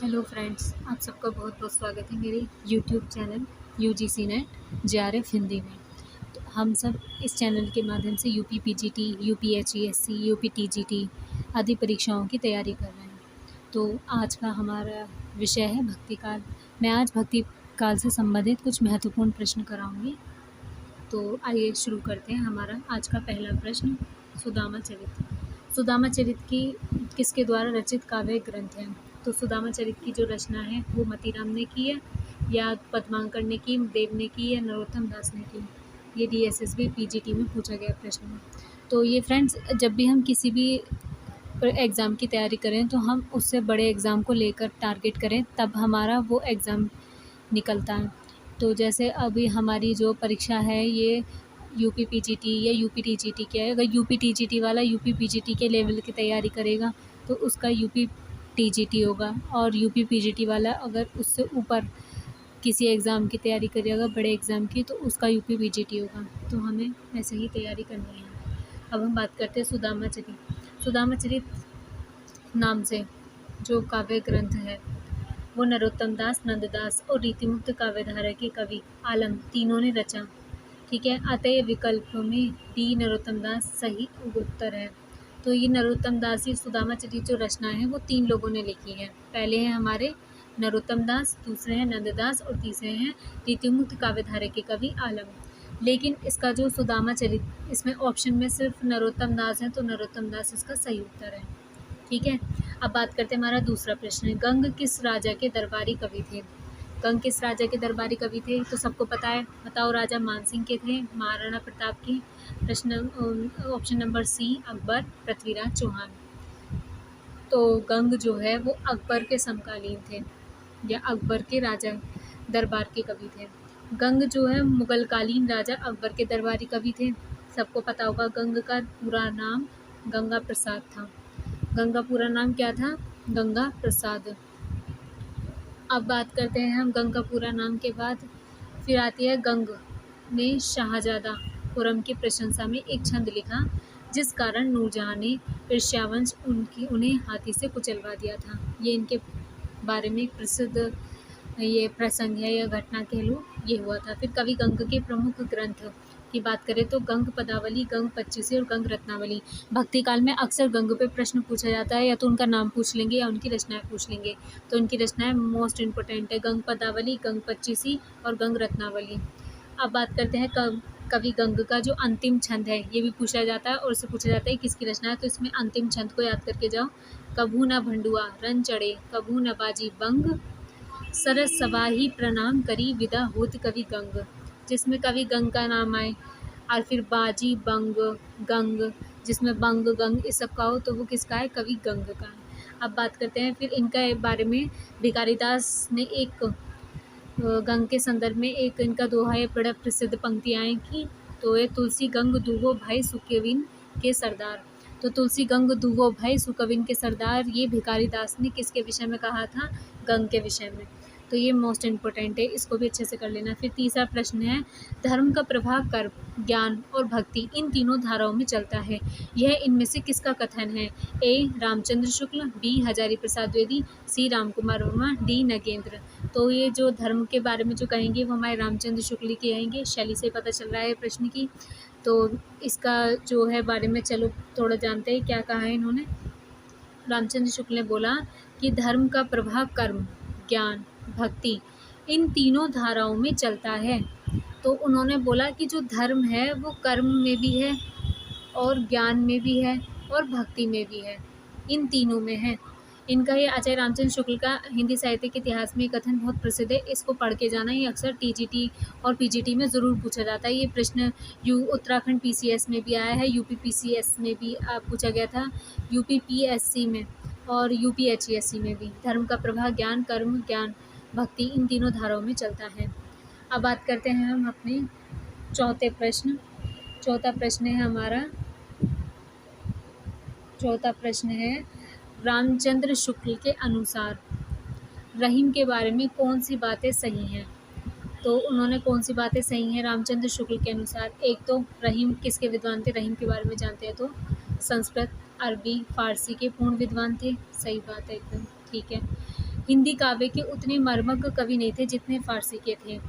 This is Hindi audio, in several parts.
हेलो फ्रेंड्स, आप सबका बहुत बहुत स्वागत है मेरे YouTube channel UGC NET JRF Hindi में। तो हम सब इस चैनल के माध्यम से UP PGT, UP HESC, UP TGT आदि परीक्षाओं की तैयारी कर रहे हैं। तो आज का हमारा विषय है भक्ति काल। मैं आज भक्ति काल से संबंधित कुछ महत्वपूर्ण प्रश्न कराऊंगी। तो आइए शुरू करते हैं। हमारा आज का पहला प्रश्न, सुदामा चरित। सुदामा चरित की किसके द्वारा रचित काव्य ग्रंथ है? तो सुदामा चरित की जो रचना है वो मतीराम ने की है, या पद्मांकर ने की, देव ने की, या नरोत्तम दास ने की। ये डीएसएसबी पीजीटी में पूछा गया प्रश्न है। तो ये फ्रेंड्स, जब भी हम किसी भी एग्ज़ाम की तैयारी करें तो हम उससे बड़े एग्ज़ाम को लेकर टारगेट करें, तब हमारा वो एग्ज़ाम निकलता है। तो जैसे अभी हमारी जो परीक्षा है ये यूपी पीजीटी या यूपी टीजीटी की है। अगर यूपी टीजीटी वाला यूपी पीजीटी के लेवल की तैयारी करेगा तो उसका यूपी टीजीटी होगा, और यूपी पीजीटी वाला अगर उससे ऊपर किसी एग्ज़ाम की तैयारी करेगा, बड़े एग्ज़ाम की, तो उसका यूपी पीजीटी होगा। तो हमें ऐसे ही तैयारी करनी है। अब हम बात करते हैं सुदामा चरित। सुदामा चरित नाम से जो काव्य ग्रंथ है वो नरोत्तम दास, नंददास और रीतिमुक्त काव्यधारा के कवि आलम तीनों ने रचा। ठीक है, अतः विकल्प में डी नरोत्तम दास सही उत्तर है। तो ये नरोत्तम दास की सुदामा चरित जो रचना है वो 3 लोगों ने लिखी है। पहले हैं हमारे नरोत्तम दास, दूसरे हैं नंददास और तीसरे हैं रीतिमुक्त काव्यधारा के कवि आलम। लेकिन इसका जो सुदामा चरित, इसमें ऑप्शन में सिर्फ नरोत्तम दास है, तो नरोत्तम दास इसका सही उत्तर है। ठीक है, अब बात करते हैं हमारा दूसरा प्रश्न है, गंग किस राजा के दरबारी कवि थे? गंग किस राजा के दरबारी कवि थे? तो सबको पता है, बताओ। राजा मानसिंह के थे, महाराणा प्रताप की। प्रश्न option number C Akbar, Prithviraj Chauhan. तो गंग जो है वो अकबर के समकालीन थे, या अकबर के राजा दरबार के कवि थे। गंग जो है मुगलकालीन राजा अकबर के दरबारी कवि थे। सबको पता होगा गंग का पूरा नाम गंगा प्रसाद था। गंगा पूरा नाम क्या था? गंगा प्रसाद। अब बात करते हैं हम गंग का पूरा नाम के बाद, फिर आती है गंग ने शाहजादा खुर्रम की प्रशंसा में एक छंद लिखा, जिस कारण नूरजहाँ ने ईर्ष्यावश उन्हें हाथी से कुचलवा दिया था। ये इनके बारे में एक प्रसिद्ध ये प्रसंग है या घटना कह लो, ये हुआ था। फिर कवि गंग के प्रमुख ग्रंथ की बात करें तो गंग पदावली, गंग पच्चीसी और गंग रत्नावली। भक्ति काल में अक्सर गंग पे प्रश्न पूछा जाता है, या तो उनका नाम पूछ लेंगे या उनकी रचनाएं पूछ लेंगे। तो उनकी रचनाएं मोस्ट इम्पोर्टेंट है, गंग पदावली, गंग पच्चीसी और गंग रत्नावली। अब बात करते हैं कवि गंग का जो अंतिम छंद है, ये भी पूछा जाता है, और उससे पूछा जाता है किसकी रचना है। तो इसमें अंतिम छंद को याद करके जाओ, कभू न भंडुआ रन चढ़े, कभू न बाजी बंग, सरस सवाही प्रणाम करी, विदा होत कवि गंग। जिसमें कवि गंग का नाम आए, और फिर बाजी बंग गंग, जिसमें बंग गंग इस सब का हो, तो वो किसका है? कवि गंग का है। अब बात करते हैं फिर इनका बारे में। भिखारी दास ने एक गंग के संदर्भ में एक इनका दोहा है, बड़ा प्रसिद्ध पंक्तियाँ की। तो ये तुलसी गंग दुहो भाई सुकविन के सरदार। तो तुलसी गंग दुहो भाई सुकविन के सरदार, ये भिखारी दास ने किसके विषय में कहा था? गंग के विषय में। तो ये मोस्ट इम्पोर्टेंट है, इसको भी अच्छे से कर लेना। फिर तीसरा प्रश्न है, धर्म का प्रभाव कर्म, ज्ञान और भक्ति इन तीनों धाराओं में चलता है, यह इनमें से किसका कथन है? ए रामचंद्र शुक्ल, बी हजारी प्रसाद द्विवेदी, सी राम कुमार वर्मा, डी नगेंद्र। तो ये जो धर्म के बारे में जो कहेंगे वो हमारे रामचंद्र शुक्ल की कहेंगे। शैली से पता चल रहा है प्रश्न की। तो इसका जो है बारे में चलो थोड़ा जानते हैं, क्या कहा है इन्होंने। रामचंद्र शुक्ल ने बोला कि धर्म का प्रभाव कर्म, ज्ञान, भक्ति इन तीनों धाराओं में चलता है। तो उन्होंने बोला कि जो धर्म है वो कर्म में भी है, और ज्ञान में भी है, और भक्ति में भी है, इन तीनों में है। इनका ये आचार्य रामचंद्र शुक्ल का हिंदी साहित्य के इतिहास में कथन बहुत प्रसिद्ध है, इसको पढ़ के जाना। ये अक्सर टीजीटी और पीजीटी में ज़रूर पूछा जाता है। ये प्रश्न उत्तराखंड पीसीएस में भी आया है, यूपी पीसीएस में भी पूछा गया था, यूपी पीएससी में और यूपी एचईएससी में भी। धर्म का प्रभाव ज्ञान, कर्म, ज्ञान, भक्ति इन तीनों धाराओं में चलता है। अब बात करते हैं हम अपने चौथा प्रश्न है हमारा। चौथा प्रश्न है, रामचंद्र शुक्ल के अनुसार रहीम के बारे में कौन सी बातें सही हैं? तो उन्होंने कौन सी बातें सही हैं रामचंद्र शुक्ल के अनुसार? एक तो रहीम किसके विद्वान थे? रहीम के बारे में जानते हैं तो संस्कृत, अरबी, फारसी के पूर्ण विद्वान थे। सही बात है, एकदम ठीक है। हिंदी काव्य के उतने मर्मज्ञ कवि नहीं थे जितने फ़ारसी के थे।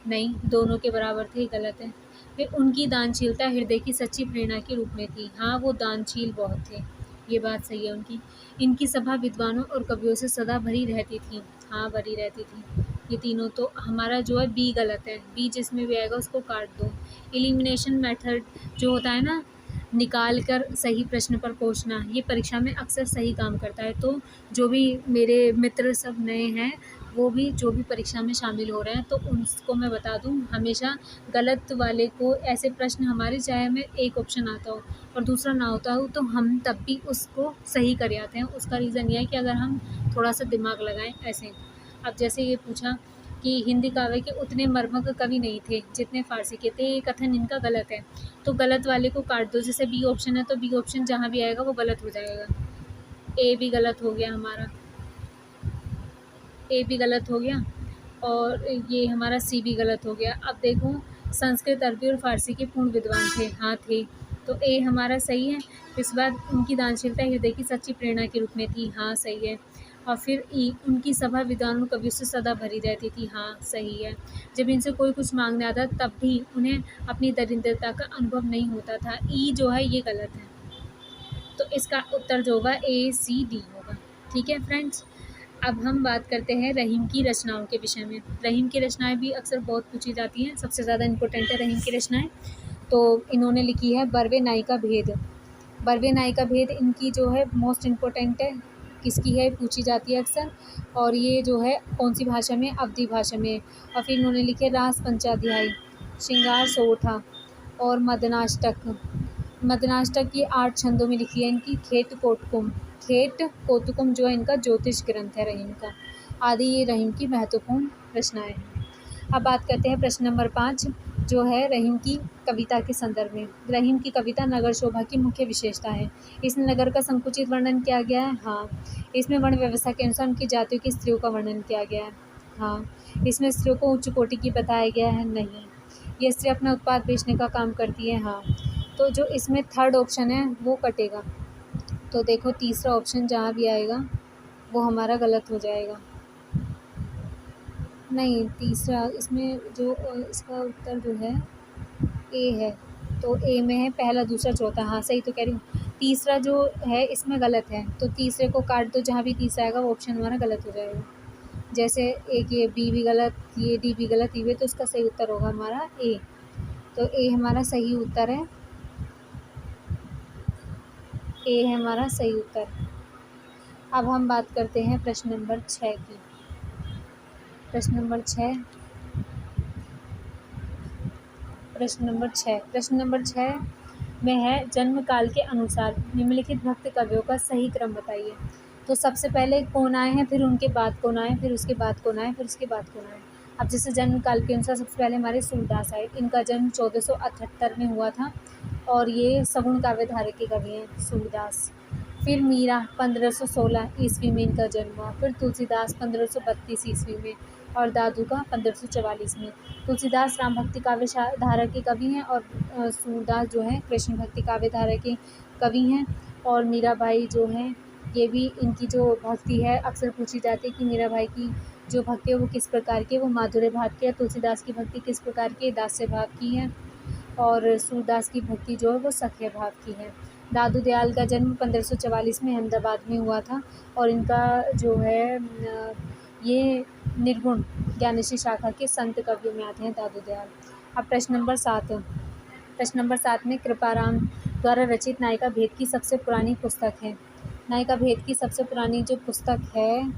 नहीं, दोनों के बराबर थे, गलत है। फिर उनकी दानशीलता हृदय की सच्ची प्रेरणा के रूप में थी। हाँ, वो दानशील बहुत थे, ये बात सही है उनकी। इनकी सभा विद्वानों और कवियों से सदा भरी रहती थी। हाँ, भरी रहती थी। ये तीनों तो हमारा जो है बी गलत है। बी जिसमें भी आएगा उसको काट दो। एलिमिनेशन मेथड जो होता है ना, निकाल कर सही प्रश्न पर पहुँचना, ये परीक्षा में अक्सर सही काम करता है। तो जो भी मेरे मित्र सब नए हैं, वो भी जो भी परीक्षा में शामिल हो रहे हैं, तो उसको मैं बता दूँ, हमेशा गलत वाले को ऐसे प्रश्न हमारे, चाहे हमें एक ऑप्शन आता हो और दूसरा ना होता हो, तो हम तब भी उसको सही कर आते हैं। उसका रीज़न ये है कि अगर हम थोड़ा सा दिमाग लगाएं ऐसे। अब जैसे ये पूछा कि हिंदी काव्य के उतने मर्मज्ञ कवि नहीं थे जितने फ़ारसी के थे, ये कथन इनका गलत है। तो गलत वाले को काट दो। जैसे बी ऑप्शन है तो बी ऑप्शन जहाँ भी आएगा वो गलत हो जाएगा। ए भी गलत हो गया हमारा, ए भी गलत हो गया और ये हमारा सी भी गलत हो गया। अब देखो, संस्कृत, अरबी और फ़ारसी के पूर्ण विद्वान थे। हाँ, थे। तो ए हमारा सही है। इस बार उनकी दानशीलता हृदय की सच्ची प्रेरणा के रूप में थी। हाँ, सही है। और फिर ई, उनकी सभा विद्वानों कवियों से सदा भरी रहती थी। हाँ, सही है। जब इनसे कोई कुछ मांगने आता तब भी उन्हें अपनी दरिद्रता का अनुभव नहीं होता था। ई जो है ये गलत है। तो इसका उत्तर जो होगा ए, सी, डी होगा। ठीक है फ्रेंड्स। अब हम बात करते हैं रहीम की रचनाओं के विषय में। रहीम की रचनाएं भी अक्सर बहुत पूछी जाती हैं। सबसे ज़्यादा इम्पोर्टेंट है रहीम की रचनाएं। तो इन्होंने लिखी है बरवे नाई का भेद। बरवे नाई का भेद इनकी जो है मोस्ट इम्पोर्टेंट है। किसकी है, पूछी जाती है अक्सर। और ये जो है कौन सी भाषा में, अवधी भाषा में। और फिर इन्होंने लिखे रास पंचाध्यायी, श्रृंगार सोठा और मदनाष्टक। मदनाष्टक की 8 छंदों में लिखी है इनकी। खेट कोटकुम, खेट कोतुकुम जो है इनका ज्योतिष ग्रंथ है रहीम का। आदि ये रहीम की महत्वपूर्ण रचनाएं हैं। अब बात करते हैं प्रश्न नंबर 5, जो है रहीम की कविता के संदर्भ में। रहीम की कविता नगर शोभा की मुख्य विशेषता है। इसमें नगर का संकुचित वर्णन किया गया है। हाँ। इसमें वर्ण व्यवस्था के अनुसार उनकी जातियों की स्त्रियों का वर्णन किया गया है। हाँ। इसमें स्त्रियों को उच्च कोटि की बताया गया है। नहीं। ये स्त्री अपना उत्पाद बेचने का काम करती है। हाँ। तो जो इसमें थर्ड ऑप्शन है वो कटेगा। तो देखो तीसरा ऑप्शन जहाँ भी आएगा वो हमारा गलत हो जाएगा। नहीं, तीसरा इसमें जो इसका उत्तर जो है ए है। तो ए में है पहला, दूसरा, चौथा। हाँ, सही तो कह रही हूँ। तीसरा जो है इसमें गलत है, तो तीसरे को काट दो। जहाँ भी तीसरा आएगा वो ऑप्शन हमारा गलत हो जाएगा। जैसे एक ये बी भी गलत, ये डी भी गलत, ये तो इसका सही उत्तर होगा हमारा ए। तो ए हमारा सही उत्तर है। ए है हमारा सही उत्तर। अब हम बात करते हैं प्रश्न नंबर 6 की। प्रश्न नंबर 6, प्रश्न नंबर 6 में है जन्म काल के अनुसार निम्नलिखित भक्त कवियों का सही क्रम बताइए। तो सबसे पहले कौन आए हैं, फिर उनके बाद कौन आए, फिर उसके बाद कौन आए, फिर उसके बाद कौन आए। अब जैसे जन्म काल के अनुसार सबसे पहले हमारे सूरदास आए। इनका जन्म 1478 में हुआ था और ये सगुण काव्य धारा के कवि हैं सूरदास। फिर मीरा 1516 ईस्वी में इनका जन्म हुआ। फिर तुलसीदास 1532 ईस्वी में और दादू का 1544 में। तुलसीदास राम भक्ति काव्य धारा के कवि हैं और सूरदास जो है कृष्ण भक्ति काव्य धारा के कवि हैं। और मीराबाई जो हैं, ये भी इनकी जो भक्ति है अक्सर पूछी जाती है कि मीराबाई की जो भक्ति है वो किस प्रकार की है, वो माधुर्य भाव की है। तुलसीदास की भक्ति किस प्रकार की है, दास्य भाव की है। और सूरदास की भक्ति जो है वो सख्य भाव की है। दादू दयाल का जन्म 1544 में अहमदाबाद में हुआ था और इनका जो है ये निर्गुण ज्ञानेश्वरी शाखा के संत कवियों में आते हैं दादू दयाल। अब प्रश्न नंबर 7 में कृपाराम द्वारा रचित नायिका भेद की सबसे पुरानी पुस्तक है। नायिका भेद की सबसे पुरानी जो पुस्तक है,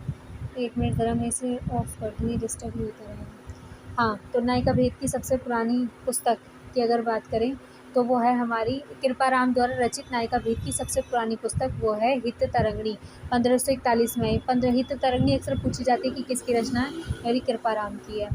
एक मिनट ज़रा मैं इसे ऑफ कर दूँ, डिस्टर्ब नहीं होता रहेगा। हाँ, तो नायिका भेद की सबसे पुरानी पुस्तक की अगर बात करें तो वो है हमारी कृपाराम द्वारा रचित नायिका भेद की सबसे पुरानी पुस्तक, वो है हित तरंगिणी। 1541 में 15 हित तरंगिणी अक्सर पूछी जाती है कि किसकी रचना है, मेरी कृपाराम की है।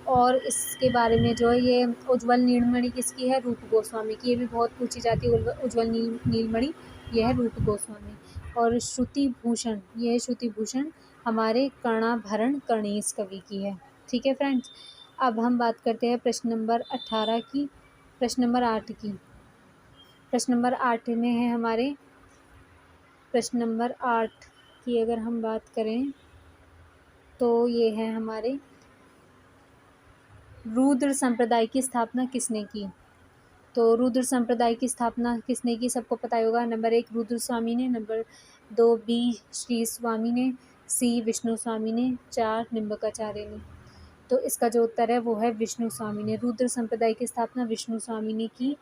और इसके बारे में जो है ये उज्ज्वल नीलमणि किसकी है, रूप गोस्वामी की। ये भी बहुत पूछी जाती है उज्ज्वल नीलमणि, ये है रूप गोस्वामी। और श्रुति भूषण, ये है श्रुति भूषण हमारे कर्णाभरण कर्णेश कवि की है। ठीक है फ्रेंड्स। अब हम बात करते हैं प्रश्न नंबर 8 की। प्रश्न नंबर 8 में है हमारे प्रश्न नंबर 8 की अगर हम बात करें तो ये है हमारे रुद्र संप्रदाय की स्थापना किसने की। तो रुद्र संप्रदाय की स्थापना किसने की, सबको पता ही होगा। नंबर 1 रुद्र स्वामी ने, नंबर 2 बी श्री स्वामी ने, सी विष्णु स्वामी ने, 4 निम्बकाचार्य ने। तो इसका जो उत्तर है वो है विष्णु स्वामी ने। रुद्र संप्रदाय की स्थापना विष्णु स्वामी ने की।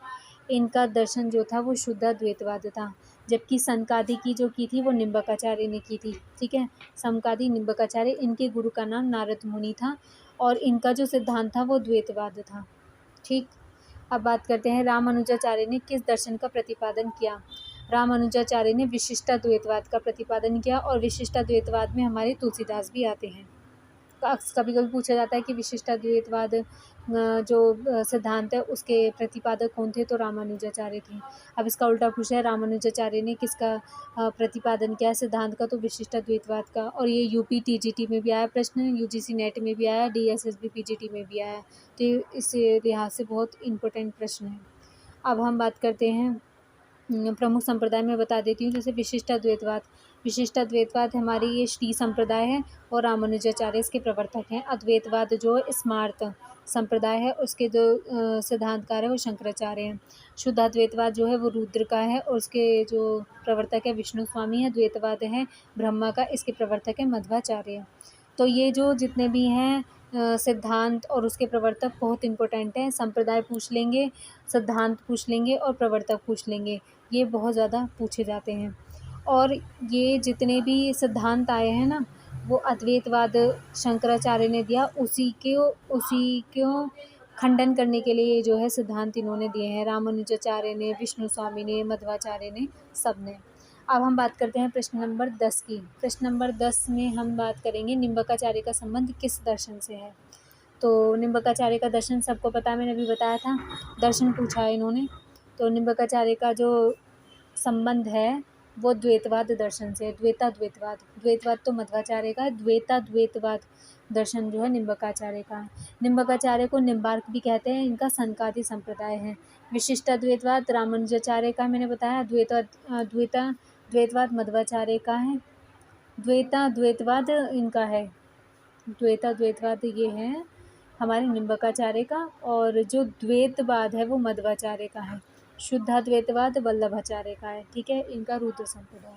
इनका दर्शन जो था वो शुद्ध द्वैतवाद था, जबकि संकादि की जो की थी वो निम्बकाचार्य ने की थी। ठीक है, संकादि निम्बकाचार्य, इनके गुरु का नाम नारद मुनि था और इनका जो सिद्धांत था वो द्वैतवाद था। ठीक, अब बात करते हैं रामानुजाचार्य ने किस दर्शन का प्रतिपादन किया। रामानुजाचार्य ने विशिष्टाद्वैतवाद का प्रतिपादन किया और विशिष्टाद्वैतवाद में हमारे तुलसीदास भी आते हैं। कभी कभी पूछा जाता है कि विशिष्टाद्वैतवाद जो सिद्धांत है उसके प्रतिपादक कौन थे, तो रामानुजाचार्य थे। अब इसका उल्टा पूछा है, रामानुजाचार्य ने किसका प्रतिपादन किया सिद्धांत का, तो विशिष्टाद्वैतवाद का। और ये यूपी टीजीटी में भी आया प्रश्न, यूजीसी नेट में भी आया, डीएसएसबी पीजीटी में भी आया। तो इस लिहाज से बहुत इंपॉर्टेंट प्रश्न है। अब हम बात करते हैं प्रमुख संप्रदाय में बता देती हूँ। जैसे विशिष्टाद्वैतवाद, विशिष्टाद्वैतवाद हमारी ये श्री संप्रदाय है और रामानुजाचार्य इसके प्रवर्तक हैं। अद्वैतवाद जो स्मार्त संप्रदाय है उसके जो सिद्धांतकार है वो शंकराचार्य हैं। शुद्धाद्वैतवाद जो है वो रुद्र का है और उसके जो प्रवर्तक है विष्णु स्वामी है। द्वैतवाद है ब्रह्मा का, इसके प्रवर्तक है मध्वाचार्य। तो ये जो जितने भी हैं सिद्धांत और उसके प्रवर्तक बहुत इंपॉर्टेंट हैं। संप्रदाय पूछ लेंगे, सिद्धांत पूछ लेंगे और प्रवर्तक पूछ लेंगे, ये बहुत ज़्यादा पूछे जाते हैं। और ये जितने भी सिद्धांत आए हैं ना, वो अद्वैतवाद शंकराचार्य ने दिया, उसी को खंडन करने के लिए जो है सिद्धांत इन्होंने दिए हैं। रामानुजाचार्य ने, विष्णु स्वामी ने, मध्वाचार्य ने, सब ने। अब हम बात करते हैं प्रश्न नंबर 10 की। प्रश्न नंबर 10 में हम बात करेंगे निम्बकाचार्य का संबंध किस दर्शन से है। तो निम्बकाचार्य का दर्शन सबको पता है, मैंने अभी बताया था, दर्शन पूछा है इन्होंने। तो निम्बकाचार्य का जो संबंध है वो द्वैतवाद दर्शन से है। द्वैतवाद, द्वैतवाद तो मध्वाचार्य का है, द्वैतवाद दर्शन जो है निम्बकाचार्य का है। निम्बकाचार्य को निम्बार्क भी कहते हैं, इनका संकादि संप्रदाय है। विशिष्टाद्वैतवाद रामानुजाचार्य का मैंने बताया, द्वैतवाद मध्वाचार्य का है, द्वैतवाद इनका है, द्वैतवाद ये है हमारे निम्बकाचार्य का, और जो द्वैतवाद है वो मध्वाचार्य का है। शुद्धाद्वैतवाद वल्लभाचार्य का है। ठीक है, इनका रुद्र संप्रदाय,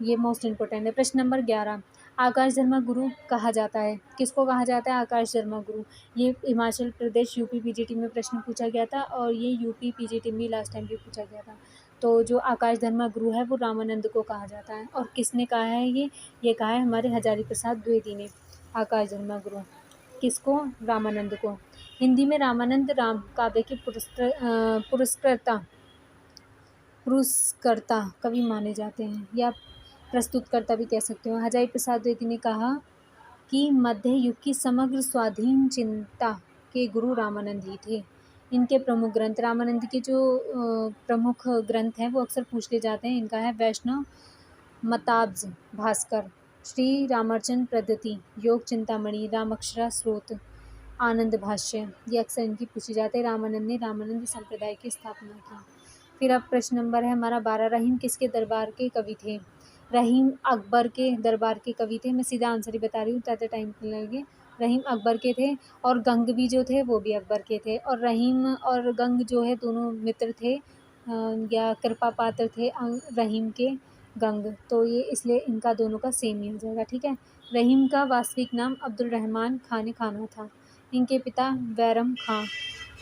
ये मोस्ट इम्पोर्टेंट है। प्रश्न नंबर 11, आकाश धर्मा गुरु कहा जाता है, किसको कहा जाता है आकाश धर्मा गुरु। ये हिमाचल प्रदेश यूपी पीजीटी में प्रश्न पूछा गया था और ये यूपी पीजीटी में लास्ट टाइम भी पूछा गया था। तो जो आकाश धर्मा गुरु है वो रामानंद को कहा जाता है। और किसने कहा है ये कहा है हमारे हजारी प्रसाद द्विवेदी ने, आकाश धर्मा गुरु। किसको, रामानंद को। हिंदी में रामानंद राम काव्य के पुरस्कर्ता कवि माने जाते हैं, या प्रस्तुतकर्ता भी कह सकते हो। हजारी प्रसाद द्विवेदी ने कहा कि मध्य युग की समग्र स्वाधीन चिंता के गुरु रामानंद ही थे। इनके प्रमुख ग्रंथ, रामानंद के जो प्रमुख ग्रंथ हैं वो अक्सर पूछ ले जाते हैं। इनका है वैष्णव मताब्ज भास्कर, श्री रामार्चन पद्धति, योग चिंतामणि, रामअक्षरा स्रोत, आनंद भाष्य, ये अक्सर इनकी पूछी जाते हैं। रामानंद ने रामानंद संप्रदाय की स्थापना की। फिर अब प्रश्न नंबर है हमारा 12, रहीम किसके दरबार के कवि थे। रहीम अकबर के दरबार के कवि थे। मैं सीधा आंसर ही बता रही हूँ, ज़्यादा टाइम नहीं लगे। रहीम अकबर के थे और गंग भी जो थे वो भी अकबर के थे। और रहीम और गंग जो है दोनों मित्र थे या कृपा पात्र थे रहीम के, गंग। तो ये इसलिए इनका दोनों का सेम ही हो जाएगा। ठीक है, रहीम का वास्तविक नाम अब्दुल रहमान खान खाना था। इनके पिता बैरम खां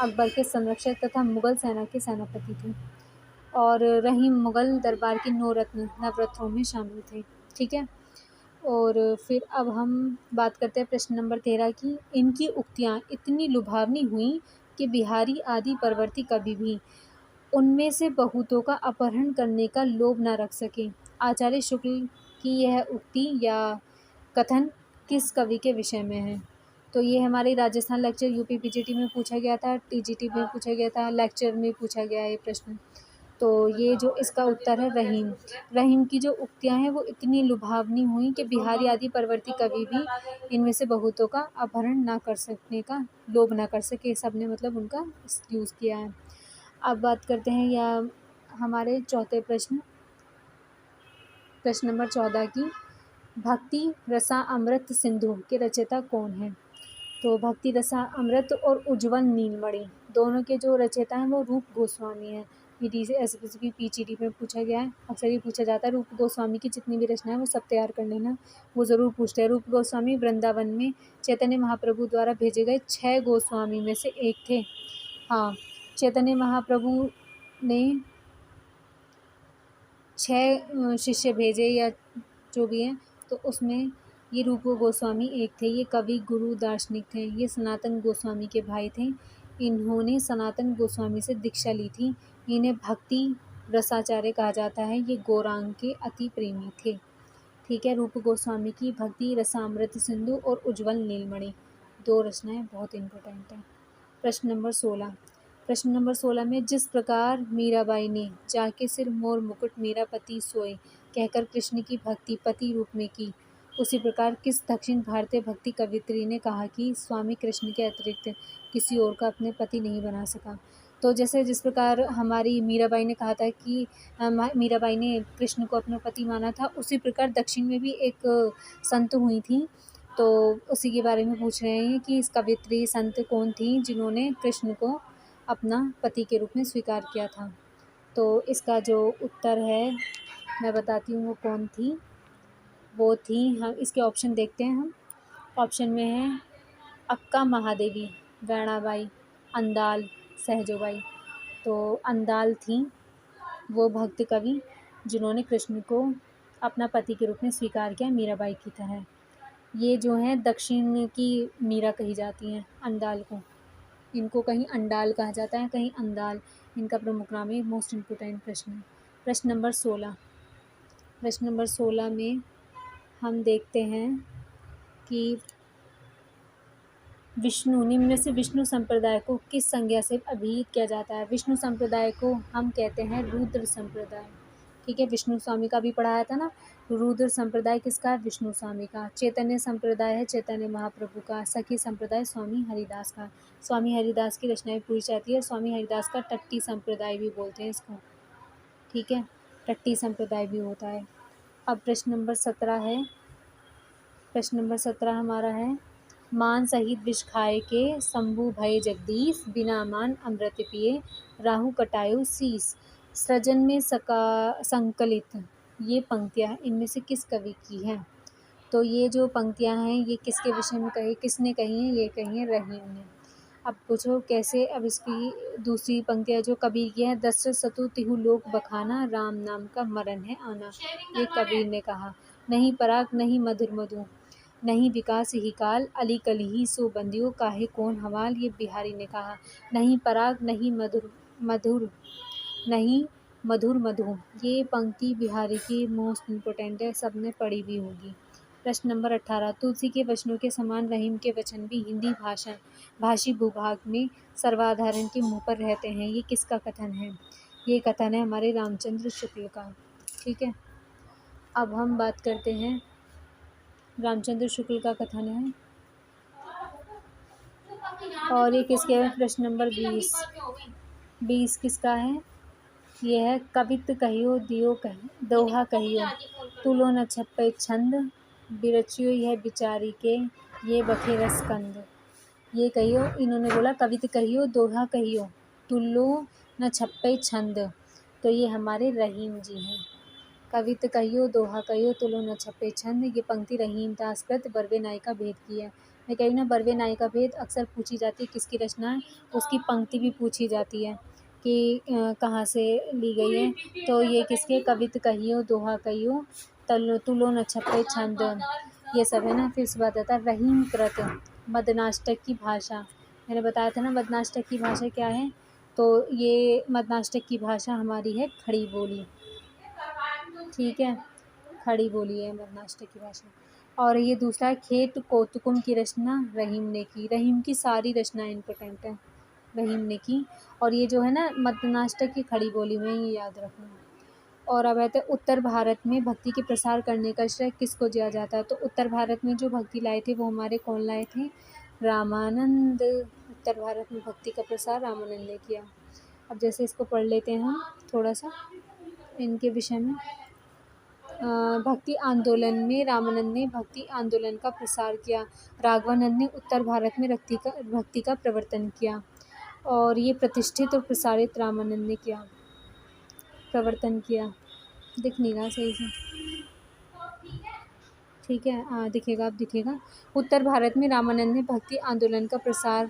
अकबर के संरक्षक तथा मुग़ल सेना के सेनापति थे। और रहीम मुग़ल दरबार के 9 रत्न नवरत्नों में शामिल थे। ठीक है, और फिर अब हम बात करते हैं प्रश्न नंबर 13 की। इनकी उक्तियाँ इतनी लुभावनी हुई कि बिहारी आदि परवर्ती कभी भी उनमें से बहुतों का अपहरण करने का लोभ न रख सके। आचार्य शुक्ल की यह उक्ति या कथन किस कवि के विषय में है। तो ये हमारे राजस्थान लेक्चर यूपी पीजीटी में पूछा गया था, टीजीटी में पूछा गया था, लेक्चर में पूछा गया है ये प्रश्न। तो ये जो इसका उत्तर है रहीम। रहीम की जो उक्तियाँ हैं वो इतनी लुभावनी हुई कि बिहारी आदि परवर्ती कवि भी इनमें से बहुतों का अपहरण ना कर सकने का लोभ ना कर सके। सब ने मतलब उनका यूज़ किया है। अब बात करते हैं या हमारे चौथे प्रश्न नंबर 14 की। भक्ति रसा अमृत सिंधु के रचयिता कौन है? तो भक्ति रसा अमृत और उज्ज्वल नीलमणि दोनों के जो रचयिता हैं वो रूप गोस्वामी हैं। ये DSSB PGT में पूछा गया है, अक्सर ये पूछा जाता है। रूप गोस्वामी की जितनी भी रचना है वो सब तैयार कर लेना, वो ज़रूर पूछते हैं। रूप गोस्वामी वृंदावन में चैतन्य महाप्रभु द्वारा भेजे गए 6 गोस्वामी में से एक थे। हाँ, चैतन्य महाप्रभु ने 6 शिष्य भेजे या जो भी हैं, तो उसमें ये रूप गोस्वामी एक थे। ये कवि गुरु दार्शनिक थे। ये सनातन गोस्वामी के भाई थे। इन्होंने सनातन गोस्वामी से दीक्षा ली थी। इन्हें भक्ति रसाचार्य कहा जाता है। ये गौरांग के अति प्रेमी थे। ठीक है, रूप गोस्वामी की भक्ति रसामृत सिंधु और उज्ज्वल नीलमणि 2 रचनाएं बहुत इम्पोर्टेंट हैं। प्रश्न नंबर 16 में जिस प्रकार मीराबाई ने जाके सिर मोर मुकुट मेरा पति सोए कहकर कृष्ण की भक्ति पति रूप में की, उसी प्रकार किस दक्षिण भारतीय भक्ति कवित्री ने कहा कि स्वामी कृष्ण के अतिरिक्त किसी और का अपने पति नहीं बना सका? तो जैसे जिस प्रकार हमारी मीराबाई ने कहा था कि मीराबाई ने कृष्ण को अपना पति माना था, उसी प्रकार दक्षिण में भी एक संत हुई थी। तो उसी के बारे में पूछ रहे हैं कि इस कवित्री संत कौन थी जिन्होंने कृष्ण को अपना पति के रूप में स्वीकार किया था? तो इसका जो उत्तर है मैं बताती हूँ वो कौन थी। वो थी, हम इसके ऑप्शन देखते हैं हम। ऑप्शन में है अक्का महादेवी, वैणाबाई, अंदाल, सहजोबाई। तो अंदाल थी वो भक्त कवि जिन्होंने कृष्ण को अपना पति के रूप में स्वीकार किया मीराबाई की तरह। ये जो है दक्षिण की मीरा कही जाती हैं अंदाल को। इनको कहीं अंडाल कहा जाता है, कहीं अंदाल। इनका प्रमुख नाम है। मोस्ट इम्पोर्टेंट प्रश्न है। प्रश्न नंबर 16 में हम देखते हैं कि विष्णु निम्न में से विष्णु संप्रदाय को किस संज्ञा से अभिहित किया जाता है? विष्णु संप्रदाय को हम कहते हैं रुद्र संप्रदाय। ठीक है, विष्णु स्वामी का भी पढ़ाया था ना। रुद्र संप्रदाय किसका है? विष्णु स्वामी का। चैतन्य संप्रदाय है चैतन्य महाप्रभु का। सखी संप्रदाय स्वामी हरिदास का। स्वामी हरिदास की रचनाएं पूछी जाती है। स्वामी हरिदास का टट्टी संप्रदाय भी बोलते हैं इसको। ठीक है, टट्टी संप्रदाय भी होता है। अब प्रश्न नंबर 17 है। प्रश्न नंबर 17 हमारा है, मान सहित विष खाए के शंभु भय जगदीश, बिना मान अमृत पिए राहु कटायु शीस। सृजन में संकलित ये पंक्तियाँ इनमें से किस कवि की हैं? तो ये जो पंक्तियाँ हैं ये किसके विषय में किसने कही हैं? ये कही हैं रहीम ने। अब पूछो कैसे? अब इसकी दूसरी पंक्तियाँ जो कबीर की है, दशरथ सतु तिहु लोक बखाना, राम नाम का मरण है आना। ये कबीर ने कहा। नहीं पराग नहीं मधुर मधु, नहीं विकास ही काल, अली कली सो बंदियो काहे कौन हवाल। ये बिहारी ने कहा। नहीं पराग नहीं मधुर मधु, ये पंक्ति बिहारी की मोस्ट इम्पोर्टेंट है, सबने पढ़ी भी होगी। प्रश्न नंबर 18, तुलसी के वचनों के समान रहीम के वचन भी हिंदी भाषी भूभाग में सर्वाधारण के मुँह पर रहते हैं। ये किसका कथन है? ये कथन है हमारे रामचंद्र शुक्ल का। ठीक है, अब हम बात करते हैं रामचंद्र शुक्ल का कथन है। और ये किसके है? प्रश्न नंबर 20 किसका है? ये है, कवित कहियो दियो दोहा कहियो, तुलो न छप्पे छंद, बिरचियो यह बिचारी के, ये बखे रस कंद। ये कहियो, इन्होंने बोला कवित कहियो दोहा कहियो, तुलो न छप्पे छंद। तो ये हमारे रहीम जी हैं। कवित कहियो दोहा कहियो तुलो न छप्पे छंद, ये पंक्ति रहीम दास कृत बर्वे नायिका भेद की है। मैं कही ना, बर्वे नायिका भेद अक्सर पूछी जाती है किसकी रचना है, उसकी पंक्ति भी पूछी जाती है कि कहाँ से ली गई है। तो ये किसके? कवित कहियो दोहा कहियो तुलो न छप्पे छंद, ये सब है ना। फिर इसके बाद आता है रहीम कृत मदनाष्टक की भाषा। मैंने बताया था ना मदनाष्टक की भाषा क्या है। तो ये मदनाष्टक की भाषा हमारी है खड़ी बोली। ठीक है, खड़ी बोली है मदनाष्टक की भाषा। और ये दूसरा है खेत कौतुकम की रचना रहीम ने की। रहीम की सारी रचनाएं इम्पोर्टेंट है, रहीम ने की। और ये जो है ना मदनाष्टक की खड़ी बोली में, ये याद रखना। और अब है तो उत्तर भारत में भक्ति के प्रसार करने का श्रेय किसको दिया जाता है? तो उत्तर भारत में जो भक्ति लाए थे वो हमारे कौन लाए थे? रामानंद। उत्तर भारत में भक्ति का प्रसार रामानंद ने किया। अब जैसे इसको पढ़ लेते हैं हम थोड़ा सा इनके विषय में। भक्ति आंदोलन में रामानंद ने भक्ति आंदोलन का प्रसार किया। राघवानंद ने उत्तर भारत में भक्ति का प्रवर्तन किया। और ये प्रतिष्ठित और प्रसारित रामानंद ने किया, प्रवर्तन किया। दिख नहीं रहा सही से, ठीक है, हाँ दिखेगा, अब दिखेगा। उत्तर भारत में रामानंद ने भक्ति आंदोलन का प्रसार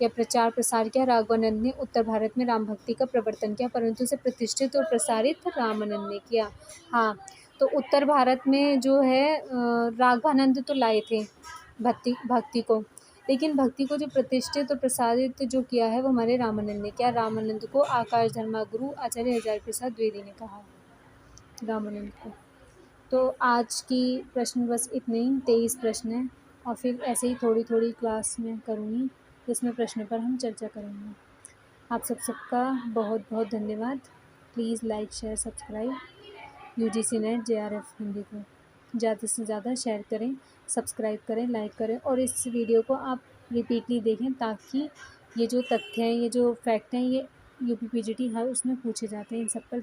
या प्रचार प्रसार किया। राघवानंद ने उत्तर भारत में राम भक्ति का प्रवर्तन किया, परंतु उसे प्रतिष्ठित और प्रसारित रामानंद ने किया। हाँ, तो उत्तर भारत में जो है राघवानंद तो लाए थे भक्ति को, लेकिन भक्ति को जो प्रतिष्ठित और प्रसारित जो किया है वो हमारे रामानंद ने किया। रामानंद को आकाश धर्मगुरु आचार्य हजारी प्रसाद द्विवेदी ने कहा, रामानंद को। तो आज की प्रश्न बस इतने ही, 23 प्रश्न हैं, और फिर ऐसे ही थोड़ी थोड़ी क्लास में करूँगी, जिसमें प्रश्नों पर हम चर्चा करेंगे। आप सबका बहुत बहुत धन्यवाद। Please like share subscribe UGC net JRF Hindi को ज़्यादा से ज़्यादा शेयर करें, सब्सक्राइब करें, लाइक करें, और इस वीडियो को आप रिपीटली देखें, ताकि ये जो तथ्य हैं, ये जो फैक्ट हैं, ये UPPGT हर उसमें पूछे जाते हैं, इन सब पर